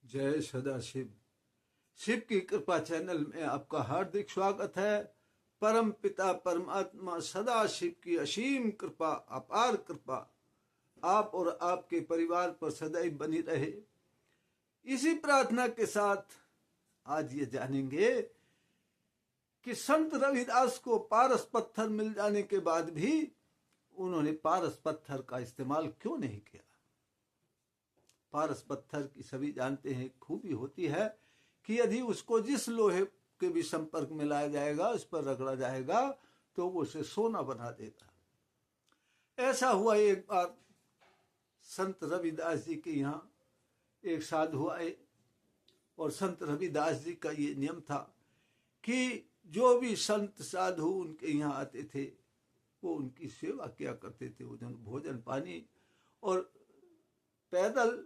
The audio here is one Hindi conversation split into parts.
जय सदाशिव। शिव की कृपा चैनल में आपका हार्दिक स्वागत है। परम पिता परमात्मा सदाशिव की असीम कृपा, अपार कृपा आप और आपके परिवार पर सदैव बनी रहे। इसी प्रार्थना के साथ आज ये जानेंगे कि संत रविदास को पारस पत्थर मिल जाने के बाद भी उन्होंने पारस पत्थर का इस्तेमाल क्यों नहीं किया। पारस पत्थर की सभी जानते हैं खूबी होती है कि यदि उसको जिस लोहे के भी संपर्क में लाया जाएगा, उस पर रगड़ा जाएगा तो वो उसे सोना बना देगा। ऐसा हुआ एक बार संत रविदास जी के यहाँ एक साधु आए और संत रविदास जी का ये नियम था कि जो भी संत साधु उनके यहाँ आते थे वो उनकी सेवा किया करते थे। उन्हें भोजन पानी और पैदल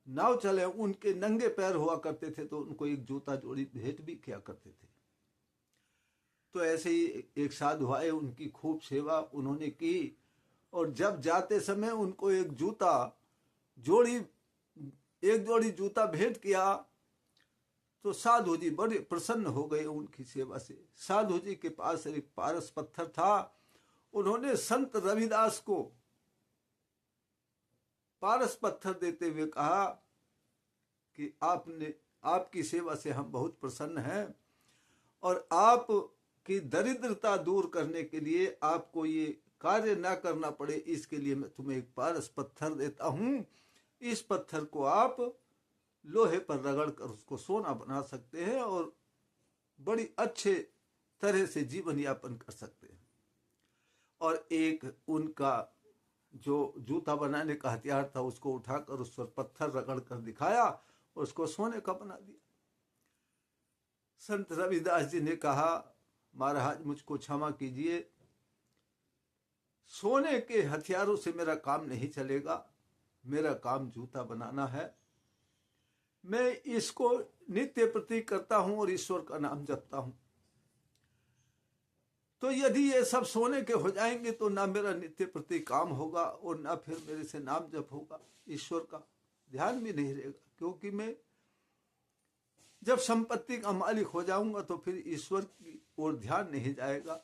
नाव चले, उनके नंगे पैर हुआ करते थे तो उनको एक जूता जोड़ी भेंट भी किया करते थे। तो ऐसे ही एक साधु आए, उनकी खूब सेवा उन्होंने की और जब जाते समय उनको एक जोड़ी जूता भेंट किया तो साधु जी बड़े प्रसन्न हो गए उनकी सेवा से। साधु जी के पास एक पारस पत्थर था। उन्होंने संत रविदास को पारस पत्थर देते हुए कहा कि आपकी सेवा से हम बहुत प्रसन्न हैं और आपकी दरिद्रता दूर करने के लिए आपको ये कार्य ना करना पड़े, इसके लिए मैं तुम्हें एक पारस पत्थर देता हूँ। इस पत्थर को आप लोहे पर रगड़ कर उसको सोना बना सकते हैं और बड़ी अच्छे तरह से जीवन यापन कर सकते हैं। और एक उनका जो जूता बनाने का हथियार था उसको उठाकर उस पर पत्थर रगड़ कर दिखाया, उसको सोने का बना दिया। संत रविदास जी ने कहा, महाराज मुझको क्षमा कीजिए, सोने के हथियारों से मेरा काम नहीं चलेगा, मेरा काम जूता बनाना है। मैं इसको नित्य प्रतीक करता हूं और ईश्वर का नाम जपता हूं। तो यदि ये सब सोने के हो जाएंगे तो ना मेरा नित्य प्रति काम होगा और ना फिर मेरे से नाम जप होगा, ईश्वर का ध्यान भी नहीं रहेगा। क्योंकि मैं जब संपत्ति का मालिक हो जाऊंगा तो फिर ईश्वर की ओर ध्यान नहीं जाएगा,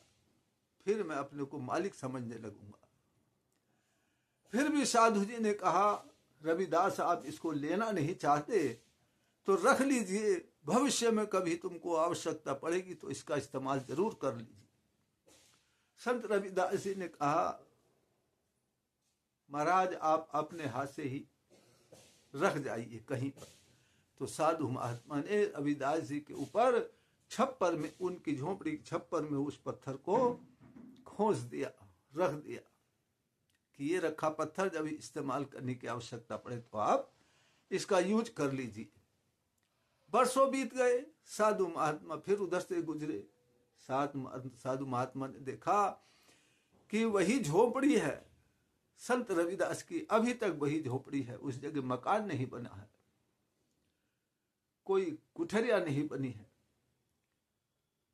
फिर मैं अपने को मालिक समझने लगूंगा। फिर भी साधु जी ने कहा, रविदास आप इसको लेना नहीं चाहते तो रख लीजिए, भविष्य में कभी तुमको आवश्यकता पड़ेगी तो इसका इस्तेमाल जरूर कर लीजिए। संत रविदास जी ने कहा, महाराज आप अपने हाथ से ही रख जाइए कहीं पर। तो साधु महात्मा ने रविदास जी के ऊपर छप्पर में, उनकी झोपड़ी की छप्पर में उस पत्थर को खोस दिया, रख दिया कि ये रखा पत्थर, जब इस्तेमाल करने की आवश्यकता पड़े तो आप इसका यूज कर लीजिए। बरसों बीत गए, साधु महात्मा फिर उधर से गुजरे। साधु महात्मा ने देखा कि वही झोपड़ी है संत रविदास की, अभी तक वही झोपड़ी है, उस जगह मकान नहीं बना है, कोई कुठरिया नहीं बनी है।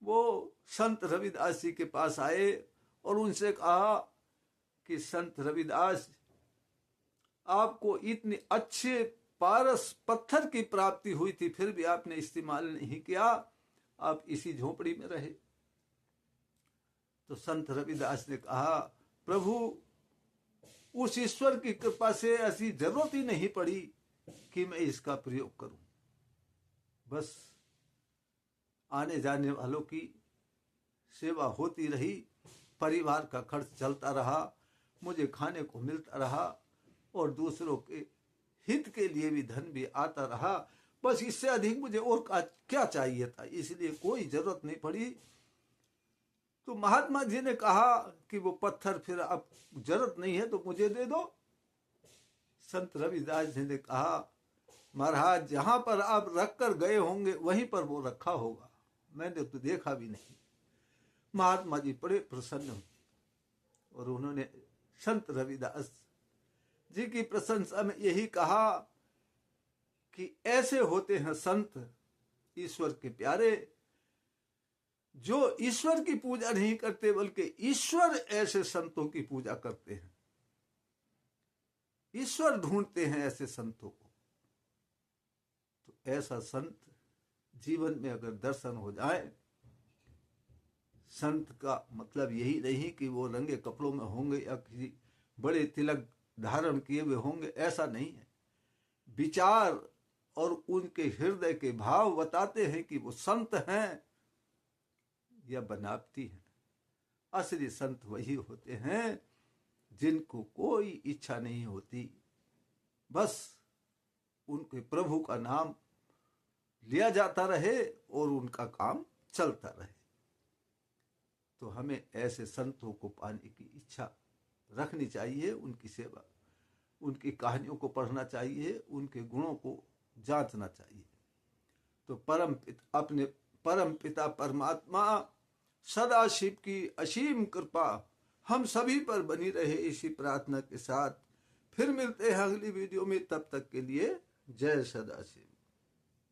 वो संत रविदास जी के पास आए और उनसे कहा कि संत रविदास, आपको इतने अच्छे पारस पत्थर की प्राप्ति हुई थी फिर भी आपने इस्तेमाल नहीं किया, आप इसी झोपड़ी में रहे। तो संत रविदास ने कहा, प्रभु उस ईश्वर की कृपा से ऐसी जरूरत ही नहीं पड़ी कि मैं इसका प्रयोग करूं। बस आने जाने वालों की सेवा होती रही, परिवार का खर्च चलता रहा, मुझे खाने को मिलता रहा और दूसरों के हित के लिए भी धन भी आता रहा। बस इससे अधिक मुझे और क्या चाहिए था, इसलिए कोई जरूरत नहीं पड़ी। तो महात्मा जी ने कहा कि वो पत्थर फिर अब जरूरत नहीं है तो मुझे दे दो। संत रविदास जी ने कहा, महाराज जहां पर आप रख कर गए होंगे वहीं पर वो रखा होगा, मैंने तो देखा भी नहीं। महात्मा जी बड़े प्रसन्न हुए और उन्होंने संत रविदास जी की प्रशंसा में यही कहा कि ऐसे होते हैं संत ईश्वर के प्यारे, जो ईश्वर की पूजा नहीं करते बल्कि ईश्वर ऐसे संतों की पूजा करते हैं, ईश्वर ढूंढते हैं ऐसे संतों को। ऐसा संत जीवन में अगर दर्शन हो जाए, संत का मतलब यही नहीं कि वो रंगे कपड़ों में होंगे या किसी बड़े तिलक धारण किए हुए होंगे, ऐसा नहीं है। विचार और उनके हृदय के भाव बताते हैं कि वो संत हैं या बनावटी हैं। असली संत वही होते हैं जिनको कोई इच्छा नहीं होती, बस उनके प्रभु का नाम लिया जाता रहे और उनका काम चलता रहे। तो हमें ऐसे संतों को पाने की इच्छा रखनी चाहिए, उनकी सेवा, उनकी कहानियों को पढ़ना चाहिए, उनके गुणों को जांचना चाहिए। तो अपने परम पिता परमात्मा सदाशिव की असीम कृपा हम सभी पर बनी रहे, इसी प्रार्थना के साथ फिर मिलते हैं अगली वीडियो में। तब तक के लिए जय सदाशिव।